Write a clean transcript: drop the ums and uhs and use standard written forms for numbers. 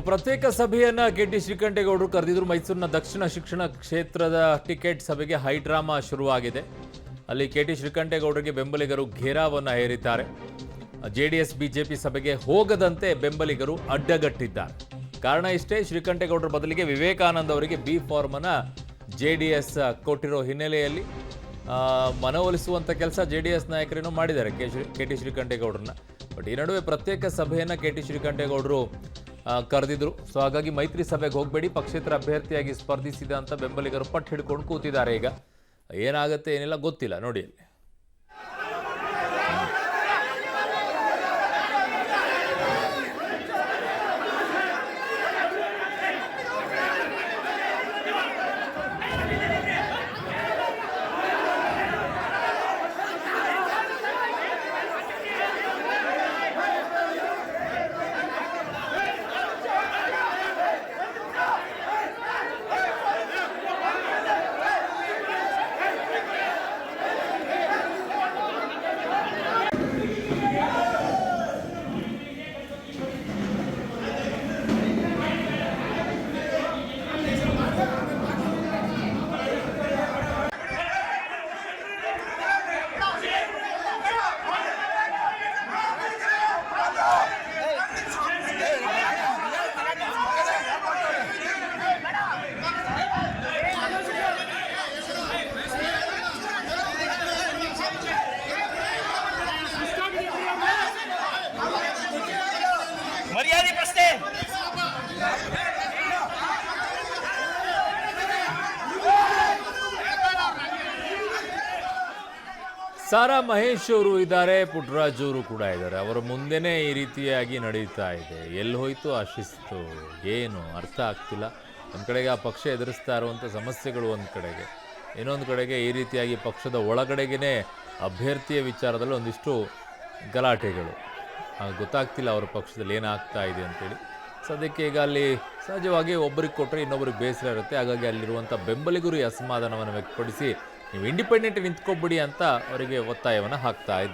ಪ್ರತ್ಯೇಕ ಸಭೆಯನ್ನ ಕೆ.ಟಿ. ಶ್ರೀಕಂಠೇಗೌಡರು ಕರೆದಿದ್ರು. ಮೈಸೂರಿನ ದಕ್ಷಿಣ ಶಿಕ್ಷಣ ಕ್ಷೇತ್ರದ ಟಿಕೆಟ್ ಸಭೆಗೆ ಹೈ ಡ್ರಾಮಾ ಶುರುವಾಗಿದೆ. ಅಲ್ಲಿ ಕೆ.ಟಿ. ಶ್ರೀಕಂಠೇಗೌಡರಿಗೆ ಬೆಂಬಲಿಗರು ಘೇರಾವನ್ನ ಹೇರಿದ್ದಾರೆ. ಜೆಡಿಎಸ್ ಬಿಜೆಪಿ ಸಭೆಗೆ ಹೋಗದಂತೆ ಬೆಂಬಲಿಗರು ಅಡ್ಡಗಟ್ಟಿದ್ದಾರೆ. ಕಾರಣ ಇಷ್ಟೇ, ಶ್ರೀಕಂಠೇಗೌಡರ ಬದಲಿಗೆ ವಿವೇಕಾನಂದ ಅವರಿಗೆ ಬಿ ಫಾರ್ಮ್ ಅನ್ನ ಜೆಡಿಎಸ್ ಕೊಟ್ಟಿರೋ ಹಿನ್ನೆಲೆಯಲ್ಲಿ ಮನವೊಲಿಸುವಂತ ಕೆಲಸ ಜೆಡಿಎಸ್ ನಾಯಕರೇನೋ ಮಾಡಿದ್ದಾರೆ ಕೆ.ಟಿ. ಶ್ರೀಕಂಠೇಗೌಡರನ್ನ. ಬಟ್ ಈ ನಡುವೆ ಪ್ರತ್ಯೇಕ ಸಭೆಯನ್ನ ಕೆ.ಟಿ. ಶ್ರೀಕಂಠೇಗೌಡರು ಕರೆದಿದ್ರು. ಸೊ ಹಾಗಾಗಿ ಮೈತ್ರಿ ಸಭೆಗೆ ಹೋಗಬೇಡಿ, ಪಕ್ಷೇತರ ಅಭ್ಯರ್ಥಿಯಾಗಿ ಸ್ಪರ್ಧಿಸಿದ ಅಂತ ಬೆಂಬಲಿಗರು ಪಟ್ಟು ಹಿಡ್ಕೊಂಡು ಕೂತಿದ್ದಾರೆ. ಈಗ ಏನಾಗುತ್ತೆ ಏನಿಲ್ಲ ಗೊತ್ತಿಲ್ಲ, ನೋಡಿ ಅಲ್ಲಿ. ಮರ್ಯಾದೆ ಪ್ರಶ್ನೆ. ಸಾರಾ ಮಹೇಶ್ ಅವರು ಇದ್ದಾರೆ, ಪುಟ್ಟರಾಜ್ ಅವರು ಕೂಡ ಇದ್ದಾರೆ. ಅವರ ಮುಂದೆನೇ ಈ ರೀತಿಯಾಗಿ ನಡೀತಾ ಇದೆ. ಎಲ್ಲಿ ಹೋಯ್ತು ಆ ಶಿಸ್ತು, ಏನು ಅರ್ಥ ಆಗ್ತಿಲ್ಲ. ಒಂದು ಕಡೆಗೆ ಆ ಪಕ್ಷ ಎದುರಿಸ್ತಾ ಇರುವಂಥ ಸಮಸ್ಯೆಗಳು ಒಂದು ಕಡೆಗೆ, ಇನ್ನೊಂದು ಕಡೆಗೆ ಈ ರೀತಿಯಾಗಿ ಪಕ್ಷದ ಒಳಗಡೆಗೇ ಅಭ್ಯರ್ಥಿಯ ವಿಚಾರದಲ್ಲಿ ಒಂದಿಷ್ಟು ಗಲಾಟೆಗಳು. ಗೊತ್ತಾಗ್ತಿಲ್ಲ ಅವರ ಪಕ್ಷದಲ್ಲಿ ಏನಾಗ್ತಾ ಇದೆ ಅಂತೇಳಿ. ಸದ್ಯಕ್ಕೆ ಈಗ ಅಲ್ಲಿ ಸಹಜವಾಗಿ ಒಬ್ಬರಿಗೆ ಕೊಟ್ಟರೆ ಇನ್ನೊಬ್ಬರಿಗೆ ಬೇಸರ ಇರುತ್ತೆ. ಹಾಗಾಗಿ ಅಲ್ಲಿರುವಂಥ ಬೆಂಬಲಿಗರು ಈ ಅಸಮಾಧಾನವನ್ನು ವ್ಯಕ್ತಪಡಿಸಿ ನೀವು ಇಂಡಿಪೆಂಡೆಂಟ್ ನಿಂತ್ಕೊಬಿಡಿ ಅಂತ ಅವರಿಗೆ ಒತ್ತಾಯವನ್ನು ಹಾಕ್ತಾ ಇದ್ದಾರೆ.